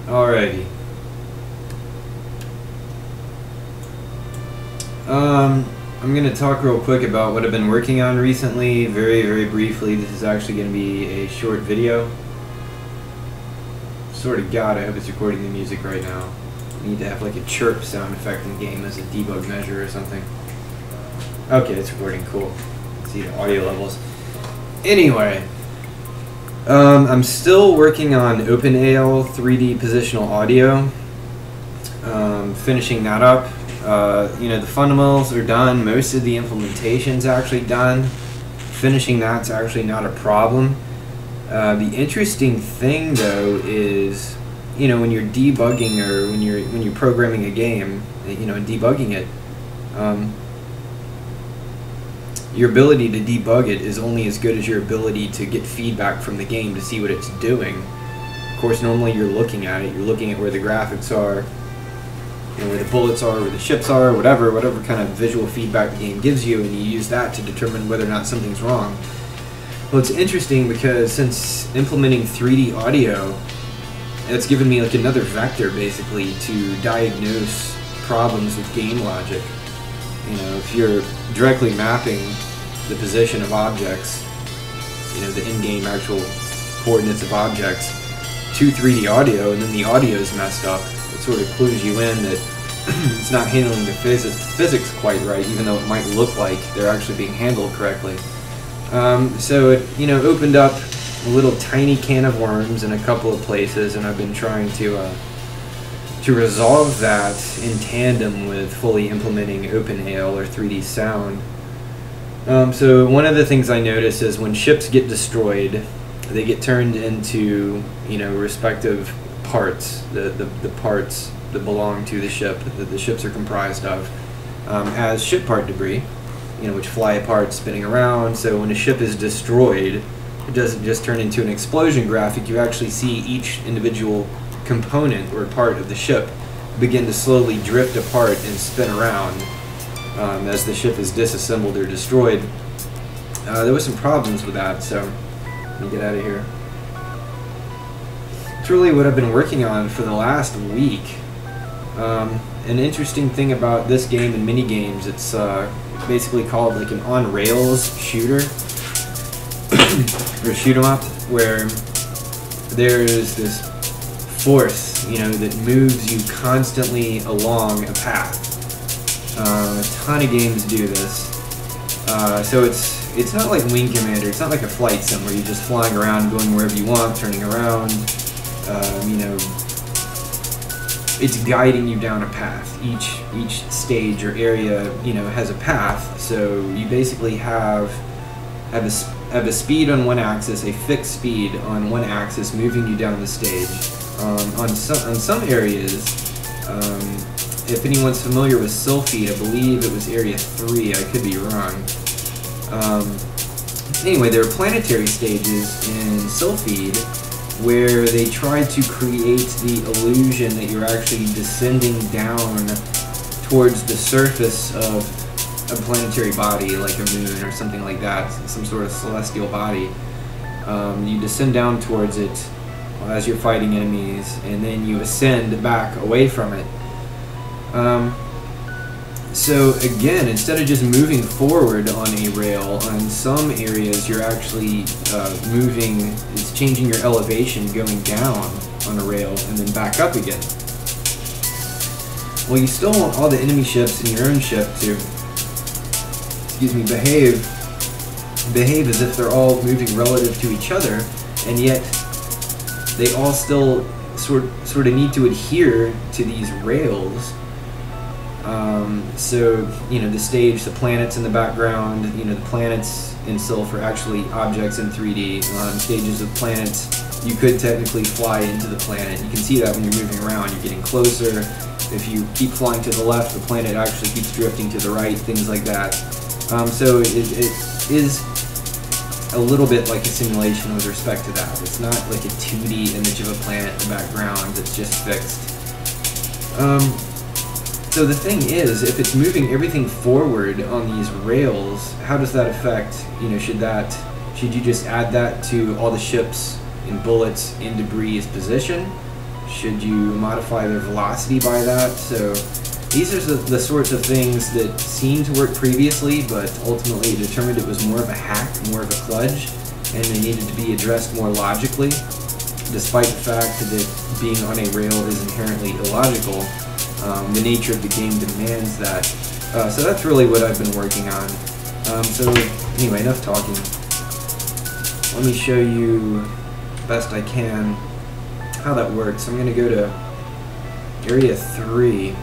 Alrighty. I'm going to talk real quick about what I've been working on recently, very briefly. This is actually going to be a short video. Sort of God, I hope it's recording the music right now. I need to have like a chirp sound effect in game as a debug measure or something. Okay, it's recording, cool. See the audio levels. Anyway, I'm still working on OpenAL 3D positional audio. Finishing that up. You know, the fundamentals are done. Most of the implementation's actually done. Finishing that's actually not a problem. The interesting thing, though, is, you know, when you're debugging or when you're programming a game, you know, and debugging it, your ability to debug it is only as good as your ability to get feedback from the game to see what it's doing. Of course, normally you're looking at it. You're looking at where the graphics are, you know, where the bullets are, where the ships are, whatever kind of visual feedback the game gives you, and you use that to determine whether or not something's wrong. Well, it's interesting because since implementing 3D audio, it's given me like another vector basically to diagnose problems with game logic. You know, if you're directly mapping the position of objects, you know, the in-game actual coordinates of objects to 3D audio, and then the audio is messed up, it sort of clues you in that it's not handling the physics quite right, even though it might look like they're actually being handled correctly. So it, you know, opened up a little tiny can of worms in a couple of places, and I've been trying to resolve that in tandem with fully implementing OpenAL or 3D sound. So one of the things I notice is when ships get destroyed, they get turned into, you know, respective parts, the parts that belong to the ship, that the ships are comprised of, as ship part debris, you know, which fly apart, spinning around. So when a ship is destroyed, it doesn't just turn into an explosion graphic. You actually see each individual component or part of the ship begin to slowly drift apart and spin around as the ship is disassembled or destroyed. There was some problems with that, so let me get out of here. It's really what I've been working on for the last week. An interesting thing about this game and mini games, it's basically called like an on-rails shooter or shoot 'em up, where there's this force, you know, that moves you constantly along a path. A ton of games do this. So it's not like Wing Commander. It's not like a flight sim where you're just flying around, going wherever you want, turning around. You know, it's guiding you down a path. Each stage or area, you know, has a path. So you basically have a speed on one axis, a fixed speed on one axis, moving you down the stage. On some areas, if anyone's familiar with Sylph, I believe it was Area 3. I could be wrong. Anyway, there are planetary stages in Sylph where they try to create the illusion that you're actually descending down towards the surface of a planetary body, like a moon or something like that, some sort of celestial body. You descend down towards it as you're fighting enemies, and then you ascend back away from it. So again, instead of just moving forward on a rail, on some areas you're actually moving, it's changing your elevation, going down on a rail and then back up again. Well, you still want all the enemy ships in your own ship to, excuse me, behave as if they're all moving relative to each other, and yet they all still sort of need to adhere to these rails. So, you know, the stage, the planets in the background, you know, the planets in Sylph are actually objects in 3D. On stages of planets, you could technically fly into the planet. You can see that when you're moving around, you're getting closer. If you keep flying to the left, the planet actually keeps drifting to the right, things like that. So it is a little bit like a simulation with respect to that. It's not like a 2D image of a planet in the background that's just fixed. So the thing is, if it's moving everything forward on these rails, how does that affect, you know, should you just add that to all the ships and bullets in debris' position? Should you modify their velocity by that? So these are the sorts of things that seemed to work previously, but ultimately determined it was more of a hack, more of a kludge, and they needed to be addressed more logically, despite the fact that being on a rail is inherently illogical. The nature of the game demands that. So that's really what I've been working on. So anyway, enough talking. Let me show you best I can how that works. I'm going to go to area 3.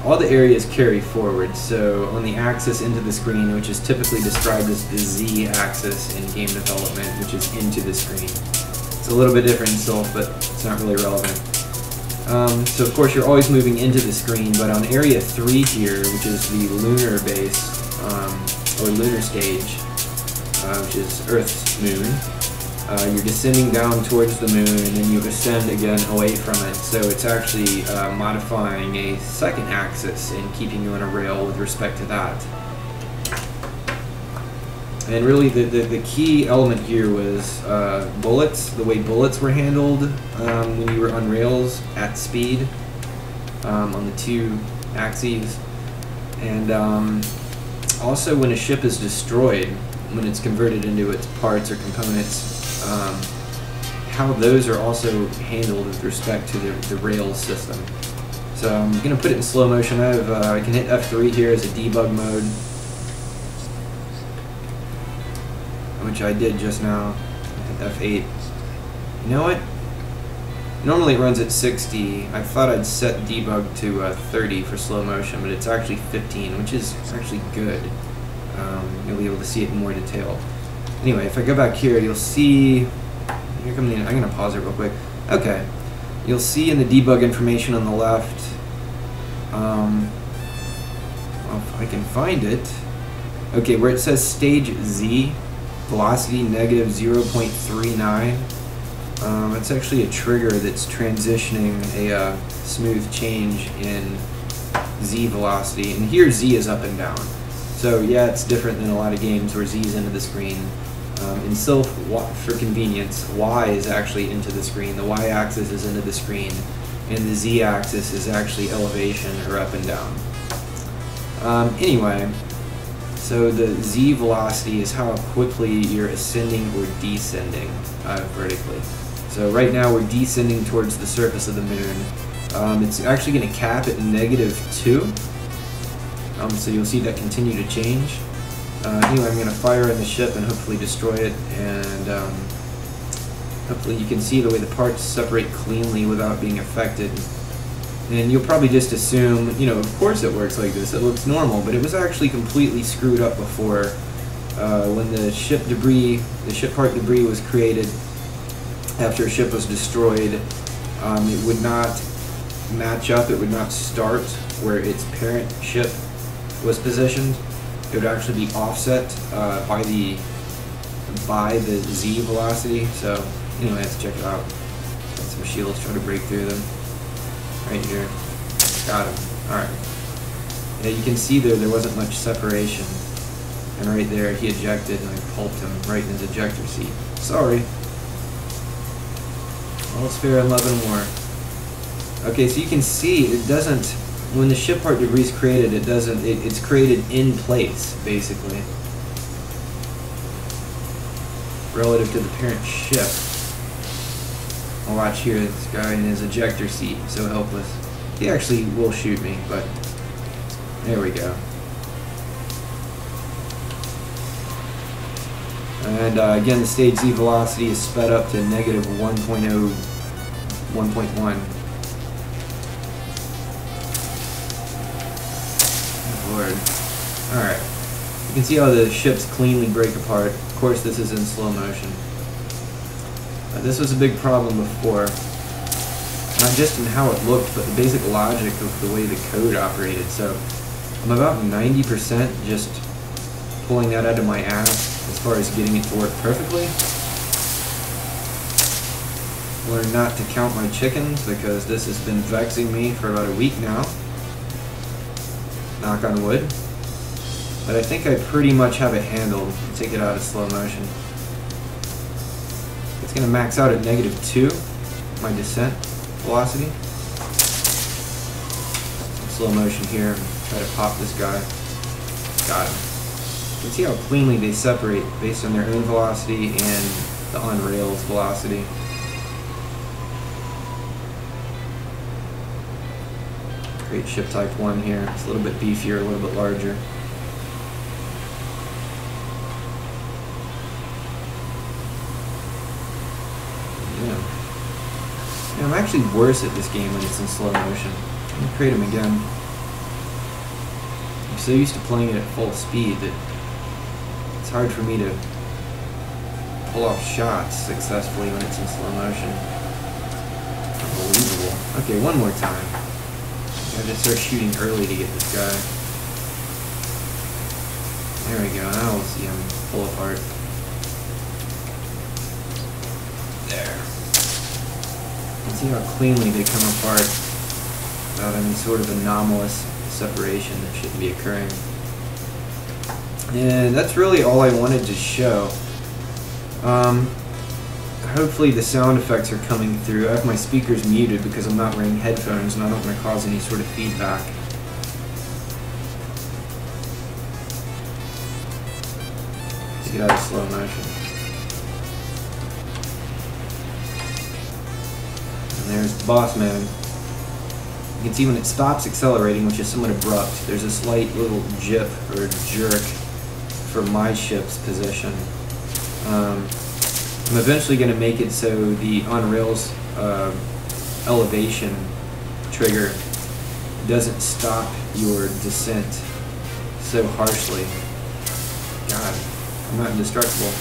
All the areas carry forward, so on the axis into the screen, which is typically described as the Z-axis in game development, which is into the screen. It's a little bit different in Sylph, but it's not really relevant. So of course you're always moving into the screen, but on area 3 here, which is the lunar base, or lunar stage, which is Earth's moon, you're descending down towards the moon, and then you ascend again away from it. So it's actually modifying a second axis and keeping you on a rail with respect to that. And really the key element here was bullets, the way bullets were handled when you were on rails at speed on the 2 axes. And also when a ship is destroyed, when it's converted into its parts or components, how those are also handled with respect to the rails system. So I'm going to put it in slow motion. I can hit F3 here as a debug mode, which I did just now. I hit F8. You know what? Normally it runs at 60. I thought I'd set debug to 30 for slow motion, but it's actually 15, which is actually good. You'll be able to see it in more detail. Anyway, if I go back here, you'll see. Here come the. I'm going to pause it real quick. Okay, you'll see in the debug information on the left. Well, if I can find it. Okay, where it says stage Z, velocity negative 0.39. It's actually a trigger that's transitioning a smooth change in Z velocity, and here Z is up and down. So yeah, it's different than a lot of games where Z is into the screen. In Sylph, for convenience, Y is actually into the screen, the Y-axis is into the screen, and the Z-axis is actually elevation or up and down. Anyway, so the Z velocity is how quickly you're ascending or descending vertically. So right now we're descending towards the surface of the moon. It's actually going to cap at -2. So you'll see that continue to change. Anyway, I'm going to fire in the ship and hopefully destroy it, and hopefully you can see the way the parts separate cleanly without being affected. And you'll probably just assume, you know, of course it works like this, it looks normal, but it was actually completely screwed up before. When the ship part debris was created after a ship was destroyed, it would not match up, it would not start where its parent ship was positioned. It would actually be offset by the Z velocity. So anyway, let's check it out. Got some shields, trying to break through them. Right here, got him. All right. Yeah, you can see there wasn't much separation, and right there he ejected, and I pulped him right in his ejector seat. Sorry. All is fair in love and war. Okay, so you can see it doesn't. When the ship part debris is created, it doesn't. It's created in place, basically, relative to the parent ship. I'll watch here. This guy in his ejector seat, so helpless. He actually will shoot me, but there we go. And again, the stage Z velocity is sped up to -1.0, 1.1. Lord. Alright. You can see how the ships cleanly break apart. Of course, this is in slow motion. This was a big problem before. Not just in how it looked, but the basic logic of the way the code operated. So, I'm about 90% just pulling that out of my ass as far as getting it to work perfectly. Learn not to count my chickens, because this has been vexing me for about a week now. Knock on wood. But I think I pretty much have it handled. Take it out of slow motion. It's going to max out at -2, my descent. velocity. Slow motion here. Try to pop this guy. Got him. You can see how cleanly they separate based on their own velocity and the on rails velocity. Great ship type 1 here. It's a little bit beefier, a little bit larger. Yeah, I'm actually worse at this game when it's in slow motion. Let me create him again. I'm so used to playing it at full speed that it's hard for me to pull off shots successfully when it's in slow motion. Unbelievable. Okay, one more time. I gotta start shooting early to get this guy. There we go, now we'll see him pull apart. There. You can see how cleanly they come apart without any sort of anomalous separation that shouldn't be occurring. And that's really all I wanted to show. Hopefully the sound effects are coming through. I have my speakers muted because I'm not wearing headphones and I don't want to cause any sort of feedback. Let's get out of slow motion. And there's Boss Man. You can see when it stops accelerating, which is somewhat abrupt, there's a slight little jip or jerk for my ship's position. I'm eventually going to make it so the on-rails elevation trigger doesn't stop your descent so harshly. God, I'm not indestructible.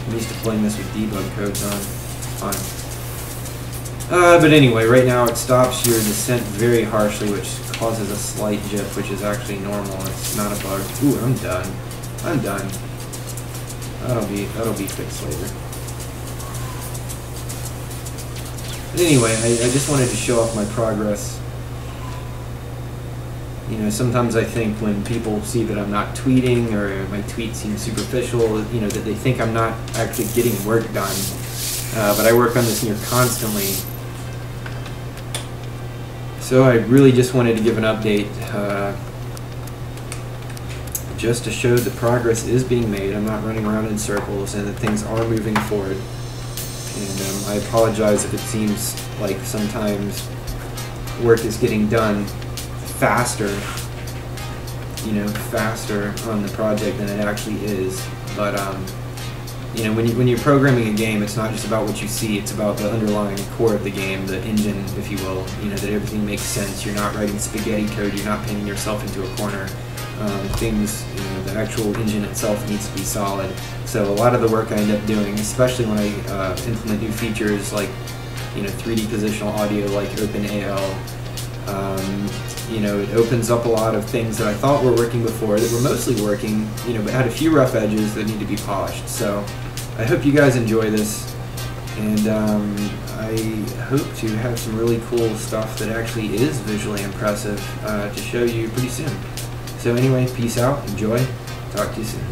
I'm used to playing this with debug codes on. It's fine. But anyway, right now it stops your descent very harshly, which causes a slight jip, which is actually normal. It's not a bug. Ooh, I'm done. I'm done. That'll be fixed later. But anyway, I just wanted to show off my progress. You know, sometimes I think when people see that I'm not tweeting or my tweets seem superficial, you know, that they think I'm not actually getting work done. But I work on this near constantly. So I really just wanted to give an update. Just to show that progress is being made. I'm not running around in circles and that things are moving forward. And I apologize if it seems like sometimes work is getting done faster, you know, faster on the project than it actually is. But you know, when you're programming a game, it's not just about what you see, it's about the underlying core of the game, the engine, if you will. You know, that everything makes sense. You're not writing spaghetti code, you're not painting yourself into a corner. Things, you know, the actual engine itself needs to be solid. So a lot of the work I end up doing, especially when I implement new features like, you know, 3D positional audio like OpenAL, you know, it opens up a lot of things that I thought were working before that were mostly working, you know, but had a few rough edges that need to be polished. So I hope you guys enjoy this, and I hope to have some really cool stuff that actually is visually impressive to show you pretty soon. So anyway, peace out, enjoy, talk to you soon.